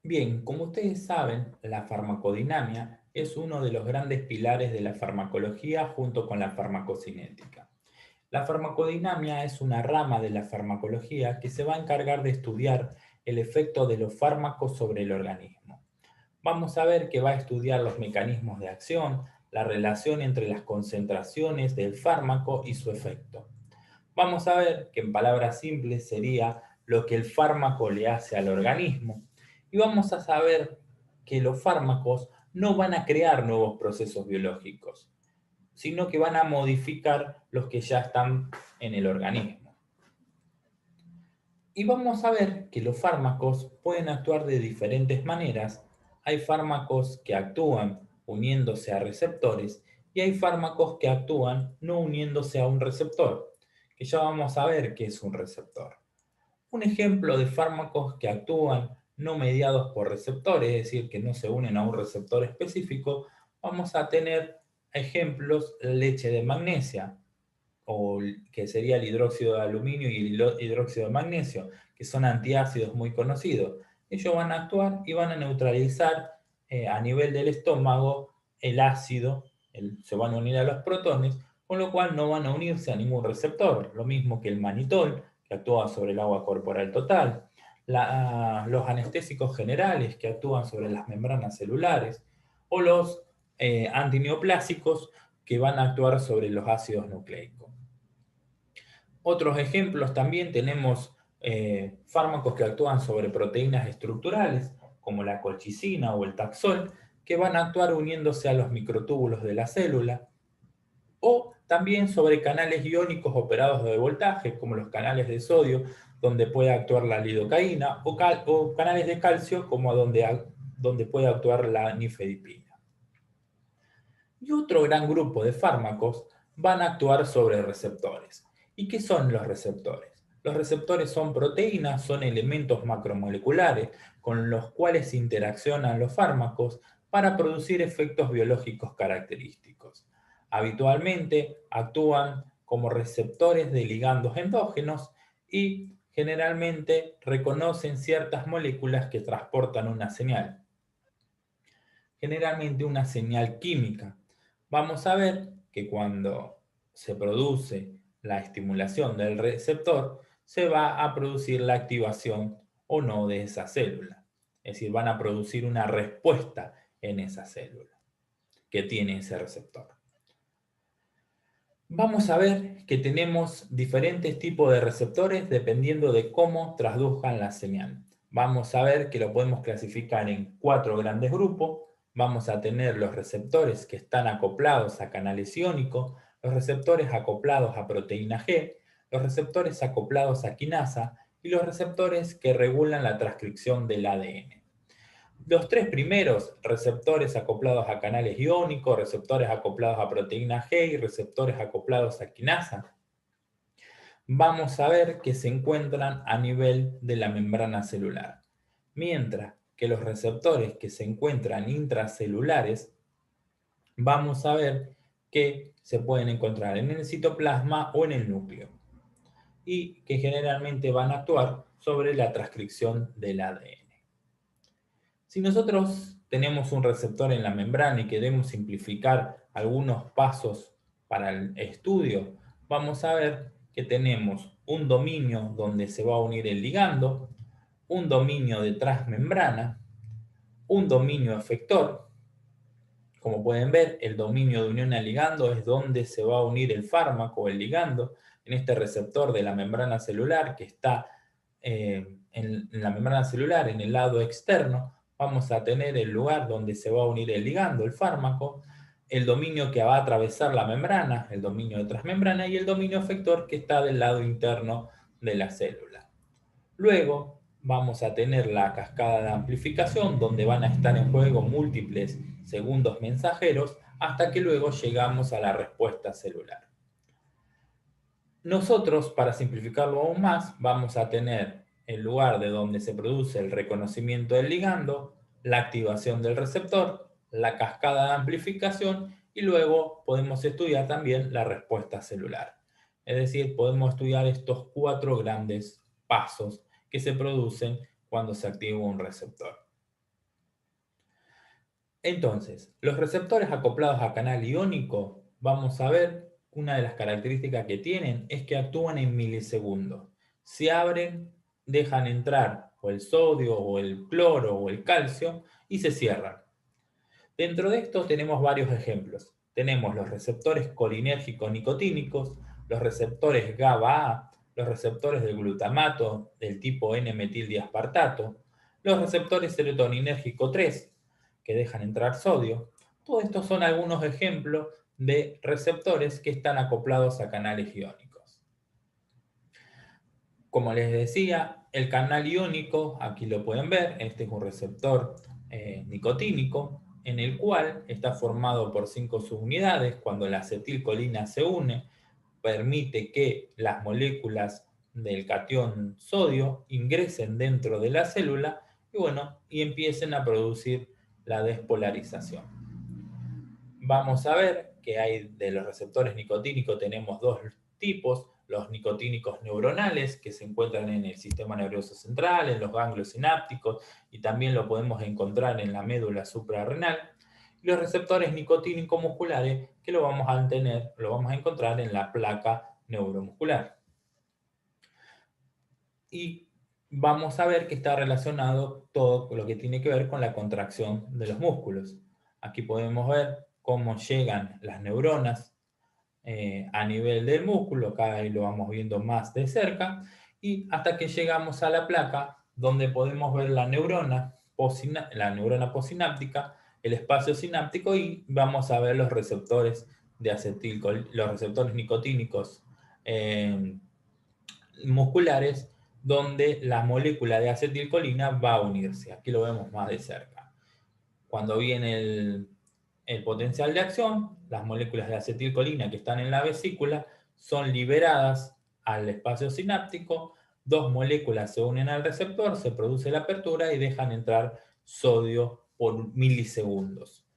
Bien, como ustedes saben, la farmacodinámica es uno de los grandes pilares de la farmacología junto con la farmacocinética. La farmacodinámica es una rama de la farmacología que se va a encargar de estudiar el efecto de los fármacos sobre el organismo. Vamos a ver que va a estudiar los mecanismos de acción, la relación entre las concentraciones del fármaco y su efecto. Vamos a ver que en palabras simples sería lo que el fármaco le hace al organismo y vamos a saber que los fármacos no van a crear nuevos procesos biológicos, sino que van a modificar los que ya están en el organismo. Y vamos a ver que los fármacos pueden actuar de diferentes maneras. Hay fármacos que actúan uniéndose a receptores y hay fármacos que actúan no uniéndose a un receptor, que ya vamos a ver qué es un receptor. Un ejemplo de fármacos que actúan no mediados por receptores, es decir, que no se unen a un receptor específico, vamos a tener ejemplos leche de magnesia, o que sería el hidróxido de aluminio y el hidróxido de magnesio, que son antiácidos muy conocidos. Ellos van a actuar y van a neutralizar a nivel del estómago el ácido, se van a unir a los protones, con lo cual no van a unirse a ningún receptor. Lo mismo que el manitol, que actúa sobre el agua corporal total, los anestésicos generales, que actúan sobre las membranas celulares, o los antineoplásicos, que van a actuar sobre los ácidos nucleicos. Otros ejemplos también tenemos fármacos que actúan sobre proteínas estructurales, como la colchicina o el taxol, que van a actuar uniéndose a los microtúbulos de la célula, o también sobre canales iónicos operados de voltaje, como los canales de sodio, donde puede actuar la lidocaína, o canales de calcio, como donde puede actuar la nifedipina. Y otro gran grupo de fármacos van a actuar sobre receptores. ¿Y qué son los receptores? Los receptores son proteínas, son elementos macromoleculares con los cuales interaccionan los fármacos para producir efectos biológicos característicos. Habitualmente actúan como receptores de ligandos endógenos y generalmente reconocen ciertas moléculas que transportan una señal, generalmente una señal química. Vamos a ver que cuando se produce la estimulación del receptor, se va a producir la activación o no de esa célula. Es decir, van a producir una respuesta en esa célula que tiene ese receptor. Vamos a ver que tenemos diferentes tipos de receptores dependiendo de cómo traduzcan la señal. Vamos a ver que lo podemos clasificar en cuatro grandes grupos. Vamos a tener los receptores que están acoplados a canales iónicos, los receptores acoplados a proteína G, los receptores acoplados a quinasa y los receptores que regulan la transcripción del ADN. Los tres primeros, receptores acoplados a canales iónicos, receptores acoplados a proteína G y receptores acoplados a quinasa, vamos a ver que se encuentran a nivel de la membrana celular. Mientras que los receptores que se encuentran intracelulares, vamos a ver que se pueden encontrar en el citoplasma o en el núcleo y que generalmente van a actuar sobre la transcripción del ADN. Si nosotros tenemos un receptor en la membrana y queremos simplificar algunos pasos para el estudio, vamos a ver que tenemos un dominio donde se va a unir el ligando, un dominio de transmembrana, un dominio efector. Como pueden ver, el dominio de unión al ligando es donde se va a unir el fármaco o el ligando en este receptor de la membrana celular que está en la membrana celular, en el lado externo. Vamos a tener el lugar donde se va a unir el ligando, el fármaco, el dominio que va a atravesar la membrana, el dominio de transmembrana, y el dominio efector que está del lado interno de la célula. Luego vamos a tener la cascada de amplificación, donde van a estar en juego múltiples segundos mensajeros, hasta que luego llegamos a la respuesta celular. Nosotros, para simplificarlo aún más, vamos a tener el lugar de donde se produce el reconocimiento del ligando, la activación del receptor, la cascada de amplificación y luego podemos estudiar también la respuesta celular. Es decir, podemos estudiar estos cuatro grandes pasos que se producen cuando se activa un receptor. Entonces, los receptores acoplados a canal iónico, vamos a ver, una de las características que tienen es que actúan en milisegundos. Se abren, dejan entrar o el sodio o el cloro o el calcio y se cierran. Dentro de esto tenemos varios ejemplos. Tenemos los receptores colinérgicos nicotínicos, los receptores GABA-A, los receptores del glutamato del tipo N-metildiaspartato, los receptores serotoninérgico 3, que dejan entrar sodio. Todos estos son algunos ejemplos de receptores que están acoplados a canales iónicos. Como les decía, el canal iónico, aquí lo pueden ver, este es un receptor nicotínico, en el cual está formado por 5 subunidades. Cuando la acetilcolina se une, permite que las moléculas del catión sodio ingresen dentro de la célula y empiecen a producir la despolarización. Vamos a ver que hay de los receptores nicotínicos tenemos dos tipos, los nicotínicos neuronales que se encuentran en el sistema nervioso central, en los ganglios sinápticos y también lo podemos encontrar en la médula suprarrenal. Y los receptores nicotínicos musculares que lo vamos a encontrar en la placa neuromuscular. Y vamos a ver que está relacionado todo lo que tiene que ver con la contracción de los músculos. Aquí podemos ver cómo llegan las neuronas a nivel del músculo, cada vez lo vamos viendo más de cerca, y hasta que llegamos a la placa donde podemos ver la neurona postsináptica, el espacio sináptico y vamos a ver los receptores de los receptores nicotínicos musculares donde la molécula de acetilcolina va a unirse. Aquí lo vemos más de cerca. Cuando viene el potencial de acción, las moléculas de acetilcolina que están en la vesícula son liberadas al espacio sináptico, dos moléculas se unen al receptor, se produce la apertura y dejan entrar sodio por milisegundos.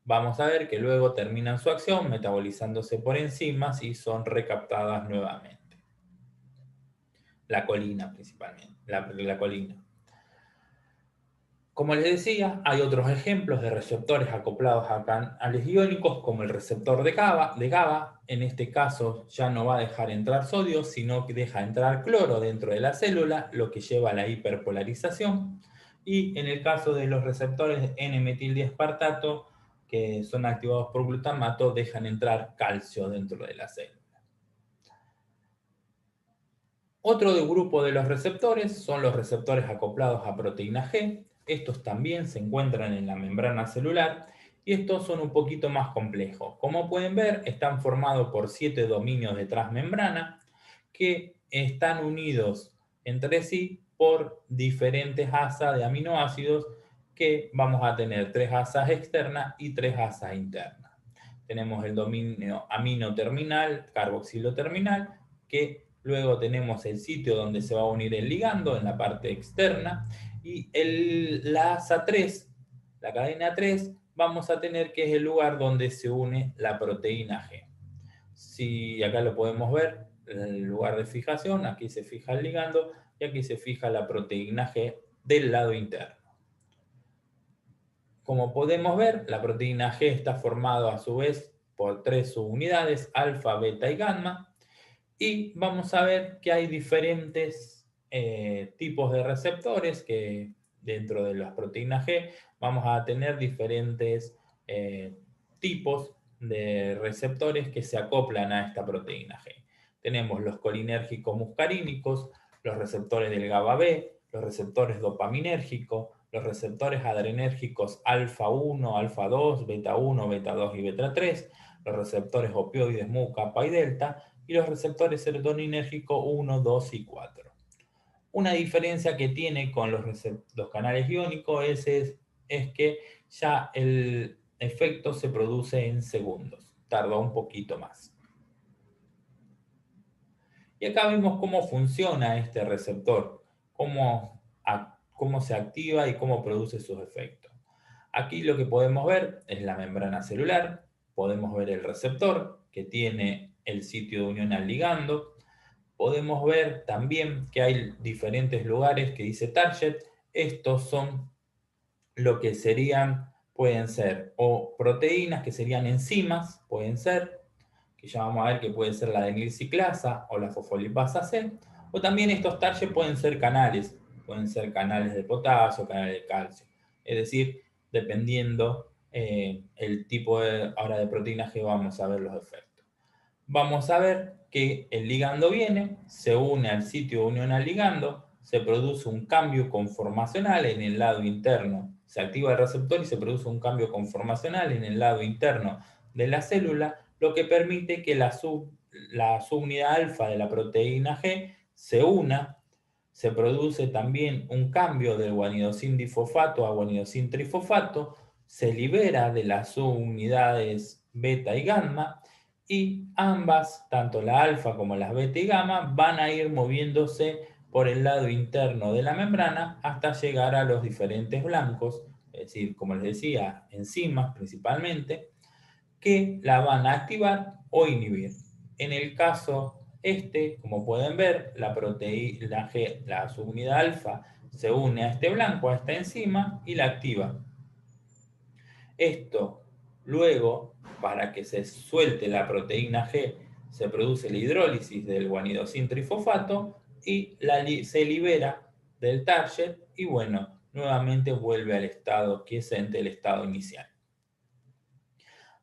Vamos a ver que luego terminan su acción metabolizándose por enzimas y son recaptadas nuevamente. La colina principalmente, la colina. Como les decía, hay otros ejemplos de receptores acoplados a canales iónicos, como el receptor de GABA. En este caso ya no va a dejar entrar sodio, sino que deja entrar cloro dentro de la célula, lo que lleva a la hiperpolarización. Y en el caso de los receptores N-metildiaspartato, que son activados por glutamato, dejan entrar calcio dentro de la célula. Otro grupo de los receptores son los receptores acoplados a proteína G. Estos también se encuentran en la membrana celular y estos son un poquito más complejos. Como pueden ver, están formados por 7 dominios de transmembrana que están unidos entre sí por diferentes asas de aminoácidos que vamos a tener 3 asas externas y 3 asas internas. Tenemos el dominio amino terminal, carboxilo terminal, que luego tenemos el sitio donde se va a unir el ligando en la parte externa y la asa 3, la cadena 3, vamos a tener que es el lugar donde se une la proteína G. Si acá lo podemos ver, el lugar de fijación, aquí se fija el ligando y aquí se fija la proteína G del lado interno. Como podemos ver, la proteína G está formada a su vez por 3 subunidades, alfa, beta y gamma, y vamos a ver que hay diferentes tipos de receptores que dentro de las proteínas G vamos a tener diferentes tipos de receptores que se acoplan a esta proteína G. Tenemos los colinérgicos muscarínicos, los receptores del GABA B, los receptores dopaminérgicos, los receptores adrenérgicos alfa 1, alfa 2, beta 1, beta 2 y beta 3, los receptores opioides mu, kappa y delta, y los receptores serotoninérgicos 1, 2 y 4. Una diferencia que tiene con los canales iónicos es que ya el efecto se produce en segundos, tarda un poquito más. Y acá vemos cómo funciona este receptor, cómo se activa y cómo produce sus efectos. Aquí lo que podemos ver es la membrana celular, podemos ver el receptor que tiene el sitio de unión al ligando, podemos ver también que hay diferentes lugares que dice target, estos son lo que serían pueden ser o proteínas que serían enzimas, pueden ser, que ya vamos a ver que puede ser la denilciclasa o la fosfolipasa C, o también estos target pueden ser canales de potasio, canales de calcio, es decir, dependiendo el tipo ahora de proteínas que vamos a ver los efectos. Vamos a ver que el ligando viene, se une al sitio de unión al ligando, se produce un cambio conformacional en el lado interno, se activa el receptor y se produce un cambio conformacional en el lado interno de la célula, lo que permite que la subunidad alfa de la proteína G se una, se produce también un cambio del guanidosin difosfato a guanidosin trifosfato, se libera de las subunidades beta y gamma, y ambas, tanto la alfa como las beta y gamma, van a ir moviéndose por el lado interno de la membrana hasta llegar a los diferentes blancos, es decir, como les decía, enzimas principalmente, que la van a activar o inhibir. En el caso como pueden ver, la proteína G, la subunidad alfa, se une a este blanco, a esta enzima, y la activa. Esto, luego, para que se suelte la proteína G, se produce la hidrólisis del guanidosin trifosfato y se libera del target y bueno, nuevamente vuelve al estado quiescente, el estado inicial.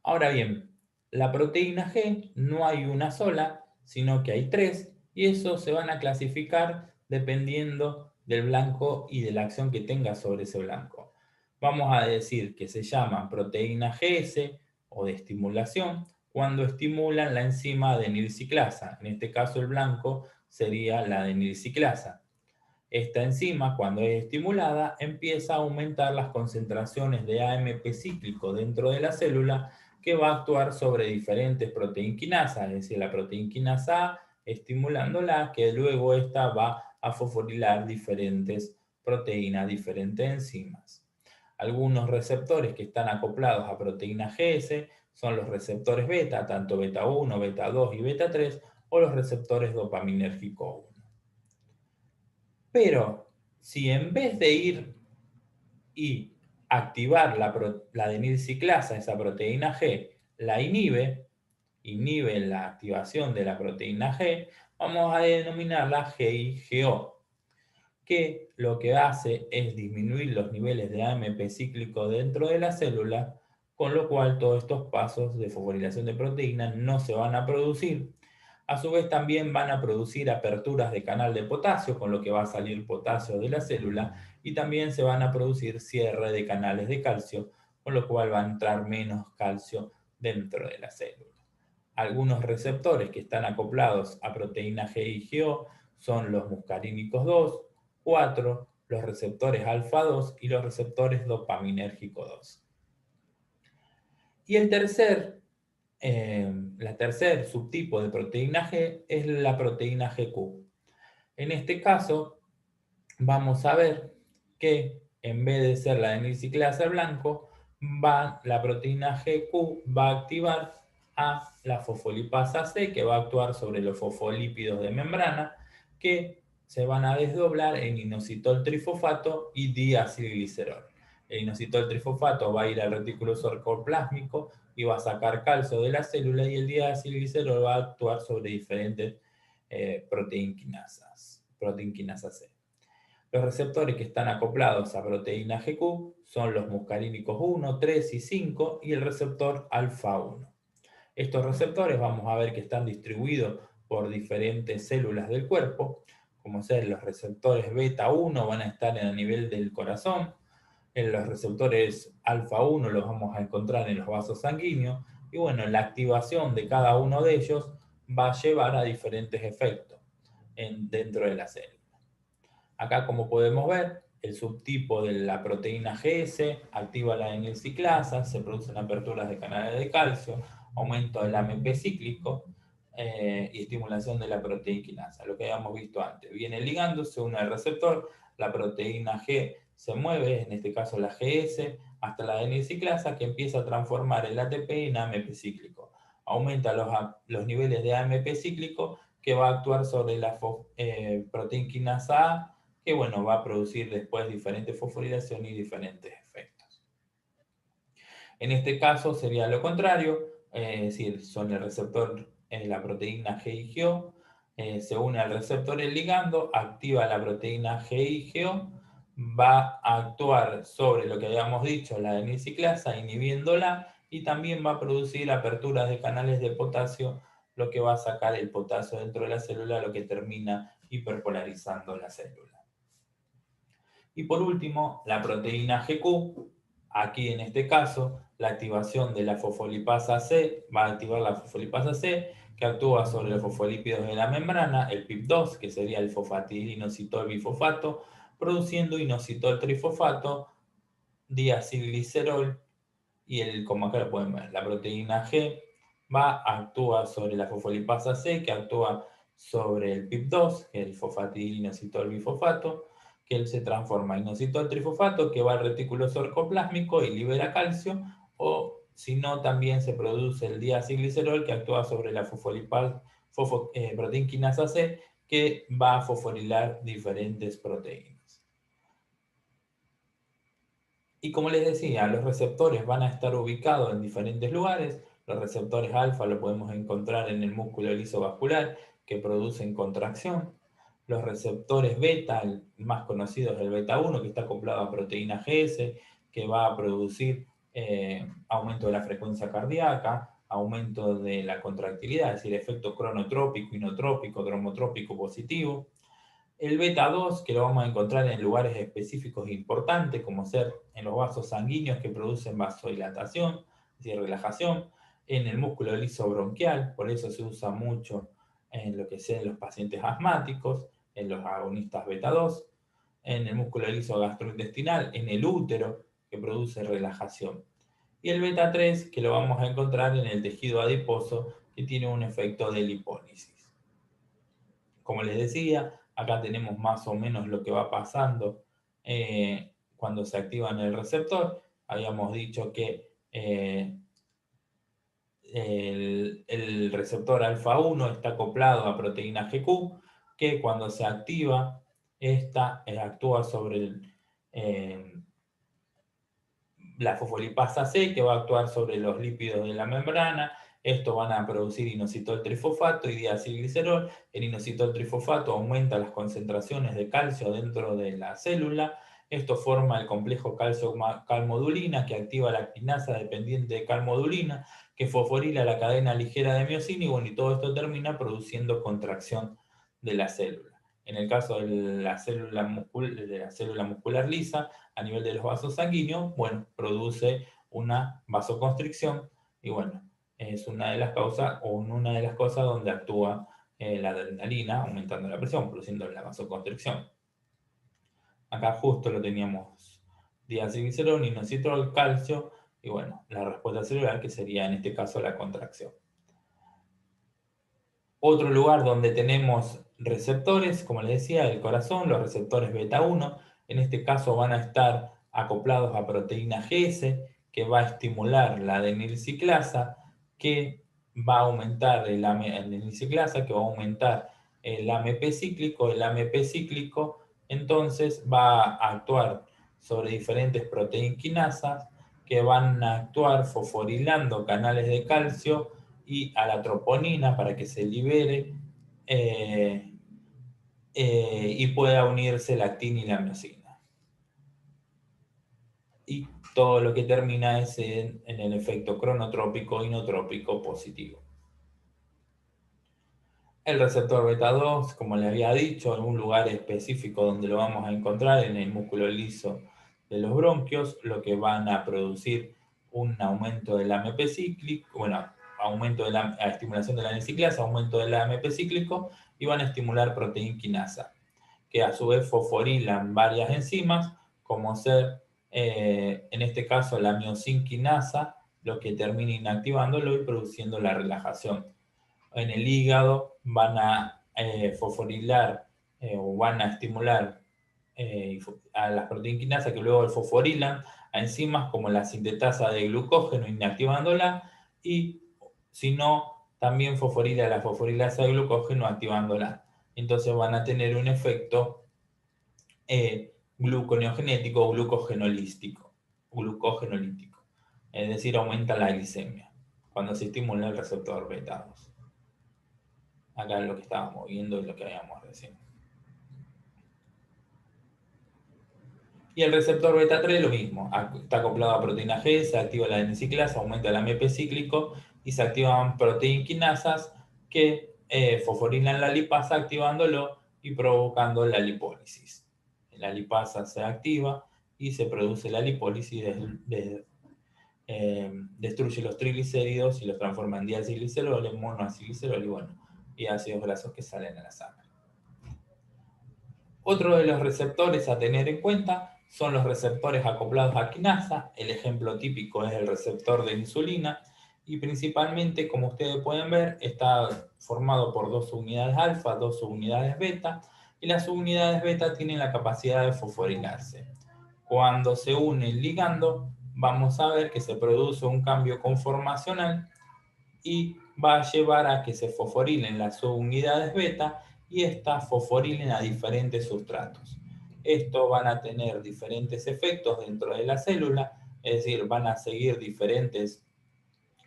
Ahora bien, la proteína G no hay una sola, sino que hay tres, y eso se van a clasificar dependiendo del blanco y de la acción que tenga sobre ese blanco. Vamos a decir que se llaman proteína GS o de estimulación cuando estimulan la enzima adenilciclasa. En este caso el blanco sería la adenilciclasa. Esta enzima, cuando es estimulada, empieza a aumentar las concentraciones de AMP cíclico dentro de la célula que va a actuar sobre diferentes proteinquinasas, es decir, la proteinquinasa A estimulándola, que luego esta va a fosforilar diferentes proteínas, diferentes enzimas. Algunos receptores que están acoplados a proteína GS son los receptores beta, tanto beta 1, beta 2 y beta 3, o los receptores dopaminérgico 1. Pero si en vez de ir y activar la adenilciclasa, esa proteína G, la inhibe la activación de la proteína G, vamos a denominarla GIGO, que lo que hace es disminuir los niveles de AMP cíclico dentro de la célula, con lo cual todos estos pasos de fosforilación de proteínas no se van a producir. A su vez también van a producir aperturas de canal de potasio, con lo que va a salir potasio de la célula, y también se van a producir cierre de canales de calcio, con lo cual va a entrar menos calcio dentro de la célula. Algunos receptores que están acoplados a proteína GIGO son los muscarínicos 2, 4, los receptores alfa 2 y los receptores dopaminérgico 2. Y la tercer subtipo de proteína G es la proteína GQ. En este caso, vamos a ver que en vez de ser la adenilciclasa blanco, la proteína GQ va a activar a la fosfolipasa C, que va a actuar sobre los fosfolípidos de membrana, que se van a desdoblar en inositol trifosfato y diacilglicerol. El inositol trifosfato va a ir al retículo sarcoplásmico y va a sacar calcio de la célula, y el diacilglicerol va a actuar sobre diferentes proteinquinasas C. Los receptores que están acoplados a proteína GQ son los muscarínicos 1, 3 y 5 y el receptor alfa 1. Estos receptores vamos a ver que están distribuidos por diferentes células del cuerpo, como ser los receptores beta 1 van a estar en el nivel del corazón, en los receptores alfa 1 los vamos a encontrar en los vasos sanguíneos, y bueno, la activación de cada uno de ellos va a llevar a diferentes efectos dentro de la célula. Acá, como podemos ver, el subtipo de la proteína GS activa la adenilciclasa, se producen aperturas de canales de calcio, aumento del AMP cíclico y estimulación de la proteinquinasa, lo que habíamos visto antes. Viene el ligando, se une al receptor, la proteína G se mueve, en este caso la GS, hasta la adenilciclasa, que empieza a transformar el ATP en AMP cíclico. Aumenta los niveles de AMP cíclico, que va a actuar sobre la proteinquinasa A, que bueno, va a producir después diferentes fosforilaciones y diferentes efectos. En este caso sería lo contrario, es decir, son el receptor, la proteína GIGO, se une al receptor el ligando, activa la proteína GIGO, va a actuar sobre lo que habíamos dicho, la adenosiclasa, inhibiéndola, y también va a producir aperturas de canales de potasio, lo que va a sacar el potasio dentro de la célula, lo que termina hiperpolarizando la célula. Y por último, la proteína GQ, aquí en este caso, la activación de la fosfolipasa C va a activar la fosfolipasa C, que actúa sobre los fosfolípidos de la membrana, el PIP2, que sería el fosfatidilinositol bifosfato, produciendo inositol trifosfato, diacilglicerol, y como acá lo pueden ver, la proteína G va a actuar sobre la fosfolipasa C, que actúa sobre el PIP2, que es el fosfatidilinositol bifosfato, que él se transforma en inositol trifosfato, que va al retículo sarcoplásmico y libera calcio, o si no, también se produce el diacilglicerol, que actúa sobre la proteína quinasa C, que va a fosforilar diferentes proteínas. Y como les decía, los receptores van a estar ubicados en diferentes lugares. Los receptores alfa lo podemos encontrar en el músculo liso vascular, que producen contracción. Los receptores beta, el más conocido es el beta 1, que está acoplado a proteína GS, que va a producir aumento de la frecuencia cardíaca, aumento de la contractilidad, es decir, efecto cronotrópico, inotrópico, dromotrópico positivo. El beta 2, que lo vamos a encontrar en lugares específicos e importantes, como ser en los vasos sanguíneos que producen vasodilatación, es decir, relajación, en el músculo liso bronquial, por eso se usa mucho en lo que sea en los pacientes asmáticos, en los agonistas beta 2, en el músculo liso gastrointestinal, en el útero, que produce relajación. Y el beta 3, que lo vamos a encontrar en el tejido adiposo, que tiene un efecto de lipólisis. Como les decía, acá tenemos más o menos lo que va pasando cuando se activa en el receptor. Habíamos dicho que el receptor alfa 1 está acoplado a proteína GQ, que cuando se activa, esta actúa sobre la fosfolipasa C, que va a actuar sobre los lípidos de la membrana. Estos van a producir inositol trifosfato y diacilglicerol. El inositol trifosfato aumenta las concentraciones de calcio dentro de la célula. Esto forma el complejo calcio-calmodulina, que activa la quinasa dependiente de calmodulina, que fosforila la cadena ligera de miocina, y bueno, y todo esto termina produciendo contracción de la célula. En el caso de la célula muscular lisa, a nivel de los vasos sanguíneos, bueno, produce una vasoconstricción, y bueno, es una de las causas o una de las cosas donde actúa la adrenalina, aumentando la presión, produciendo la vasoconstricción. Acá justo lo teníamos, diacilglicerol, inositol, calcio, y bueno, la respuesta celular, que sería en este caso la contracción. Otro lugar donde tenemos receptores, como les decía, el corazón, los receptores beta 1, en este caso van a estar acoplados a proteína GS, que va a estimular la adenilciclasa, que va a aumentar el adenilciclasa, que va a aumentar el AMP cíclico. El AMP cíclico entonces va a actuar sobre diferentes proteínquinasas que van a actuar fosforilando canales de calcio y a la troponina para que se libere y pueda unirse la actina y la miocina. Y todo lo que termina es en el efecto cronotrópico inotrópico positivo. El receptor beta 2, como les había dicho, en un lugar específico donde lo vamos a encontrar, en el músculo liso de los bronquios, lo que van a producir un aumento del AMP cíclico, bueno, aumento de la estimulación de la adenilciclasa, aumento del AMP cíclico, y van a estimular proteína quinasa, que a su vez fosforilan varias enzimas, como ser, en este caso, la miosinquinasa, lo que termina inactivándolo y produciendo la relajación. En el hígado van a fosforilar o van a estimular a las proteínquinasas, que luego fosforilan a enzimas como la sintetasa de glucógeno, inactivándola, y si no, también fosforila la fosforilasa de glucógeno, activándola. Entonces van a tener un efecto gluconeogenético o glucogenolítico. es decir, aumenta la glicemia cuando se estimula el receptor beta 2. Acá es lo que estábamos viendo y lo que habíamos recién. Y el receptor beta 3 lo mismo, está acoplado a proteína G, se activa la N-ciclasa, aumenta el AMP cíclico y se activan proteinquinasas que fosforilan la lipasa activándolo y provocando la lipólisis. La lipasa se activa y se produce la lipólisis, destruye los triglicéridos y los transforma en diacilglicerol, en monoacilglicerol y ácidos grasos que salen a la sangre. Otro de los receptores a tener en cuenta son los receptores acoplados a quinasa. El ejemplo típico es el receptor de insulina y principalmente, como ustedes pueden ver, está formado por dos subunidades alfa, dos subunidades beta, y las subunidades beta tienen la capacidad de fosforilarse. Cuando se une el ligando, vamos a ver que se produce un cambio conformacional y va a llevar a que se fosforilen las subunidades beta y estas fosforilen a diferentes sustratos. Estos van a tener diferentes efectos dentro de la célula, es decir, van a seguir diferentes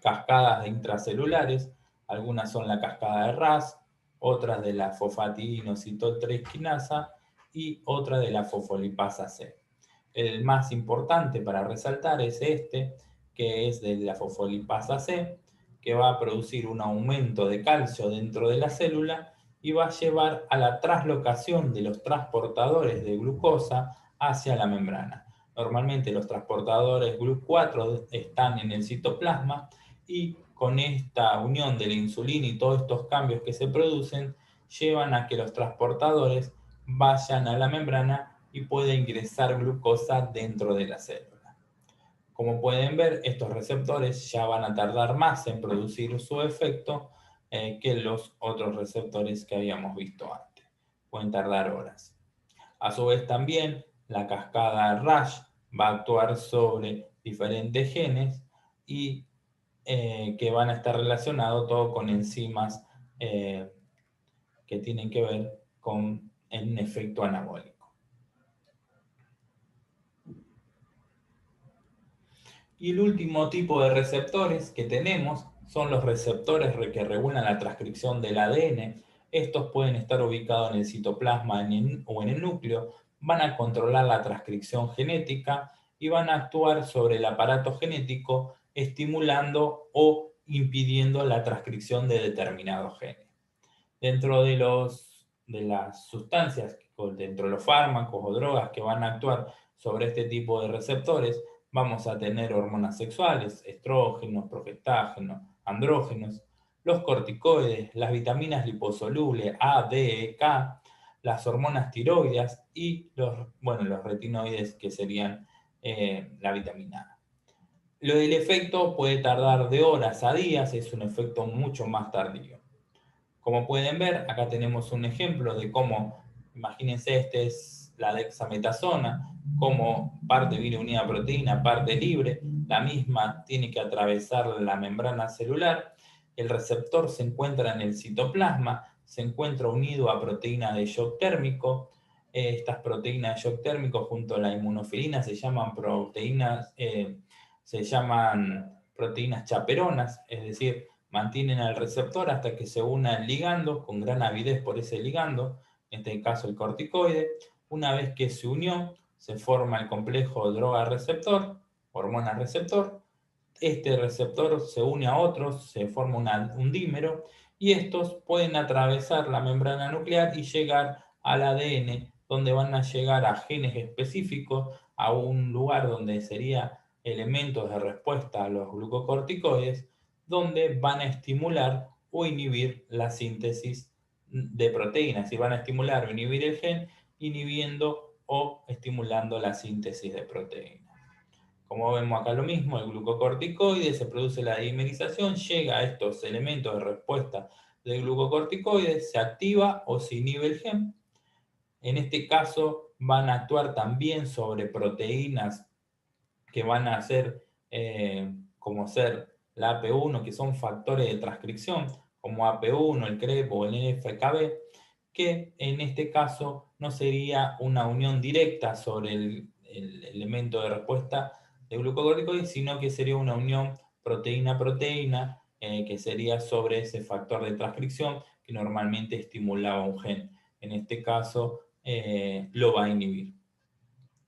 cascadas de intracelulares. Algunas son la cascada de RAS, otras de la fosfatidinosintrasquinasa y otra de la fosfolipasa C. El más importante para resaltar es este, que es de la fosfolipasa C, que va a producir un aumento de calcio dentro de la célula y va a llevar a la traslocación de los transportadores de glucosa hacia la membrana. Normalmente los transportadores GLUC4 están en el citoplasma y con esta unión de la insulina y todos estos cambios que se producen llevan a que los transportadores vayan a la membrana y pueda ingresar glucosa dentro de la célula. Como pueden ver, estos receptores ya van a tardar más en producir su efecto que los otros receptores que habíamos visto antes. Pueden tardar horas. A su vez también la cascada RAS va a actuar sobre diferentes genes y que van a estar relacionados todo con enzimas que tienen que ver con el efecto anabólico. Y el último tipo de receptores que tenemos son los receptores que regulan la transcripción del ADN. Estos pueden estar ubicados en el citoplasma o en el núcleo, van a controlar la transcripción genética y van a actuar sobre el aparato genético estimulando o impidiendo la transcripción de determinados genes. Dentro de las sustancias, dentro de los fármacos o drogas que van a actuar sobre este tipo de receptores, vamos a tener hormonas sexuales, estrógenos, progestágenos, andrógenos, los corticoides, las liposolubles A, D, E, K, las hormonas tiroides y los retinoides que serían la vitamina A. Lo del efecto puede tardar de horas a días, es un efecto mucho más tardío. Como pueden ver, acá tenemos un ejemplo de cómo, imagínense, este es la dexametasona, como parte viene unida a proteína, parte libre, la misma tiene que atravesar la membrana celular, el receptor se encuentra en el citoplasma, se encuentra unido a proteína de shock térmico, estas proteínas de shock térmico junto a la inmunofilina se llaman proteínas chaperonas, es decir, mantienen al receptor hasta que se una el ligando, con gran avidez por ese ligando, en este caso el corticoide. Una vez que se unió, se forma el complejo droga-receptor, hormona-receptor. Este receptor se une a otros, se forma un dímero, y estos pueden atravesar la membrana nuclear y llegar al ADN, donde van a llegar a genes específicos, a un lugar donde sería elementos de respuesta a los glucocorticoides, donde van a estimular o inhibir la síntesis de proteínas, y van a estimular o inhibir el gen, inhibiendo o estimulando la síntesis de proteínas. Como vemos acá lo mismo, el glucocorticoide, se produce la dimerización, llega a estos elementos de respuesta del glucocorticoide, se activa o se inhibe el gen. En este caso van a actuar también sobre proteínas que van a ser como ser la AP1, que son factores de transcripción, como AP1, el CREP o el NFKB, que en este caso no sería una unión directa sobre el elemento de respuesta de glucocorticoides, sino que sería una unión proteína-proteína, que sería sobre ese factor de transcripción que normalmente estimulaba un gen. En este caso, lo va a inhibir.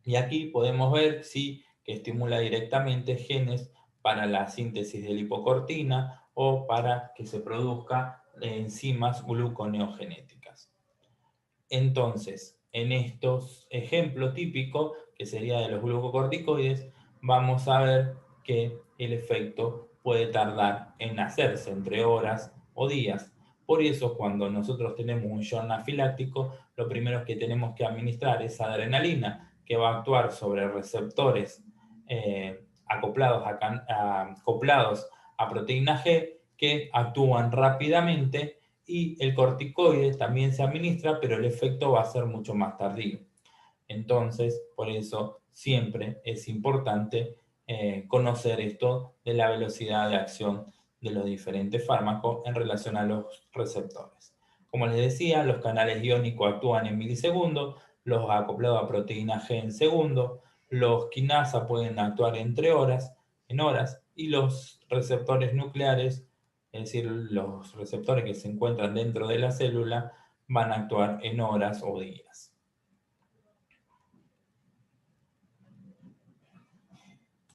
Y aquí podemos ver sí, que estimula directamente genes para la síntesis de lipocortina o para que se produzca enzimas gluconeogenéticas. Entonces, en estos ejemplos típicos, que sería de los glucocorticoides, vamos a ver que el efecto puede tardar en hacerse entre horas o días. Por eso, cuando nosotros tenemos un shock anafiláctico, lo primero que tenemos que administrar es adrenalina, que va a actuar sobre receptores acoplados a proteína G que actúan rápidamente, y el corticoide también se administra, pero el efecto va a ser mucho más tardío. Entonces, por eso siempre es importante conocer esto de la velocidad de acción de los diferentes fármacos en relación a los receptores. Como les decía, los canales iónicos actúan en milisegundos, los acoplados a proteína G en segundos, los quinasa pueden actuar en horas, y los receptores nucleares, es decir, los receptores que se encuentran dentro de la célula, van a actuar en horas o días.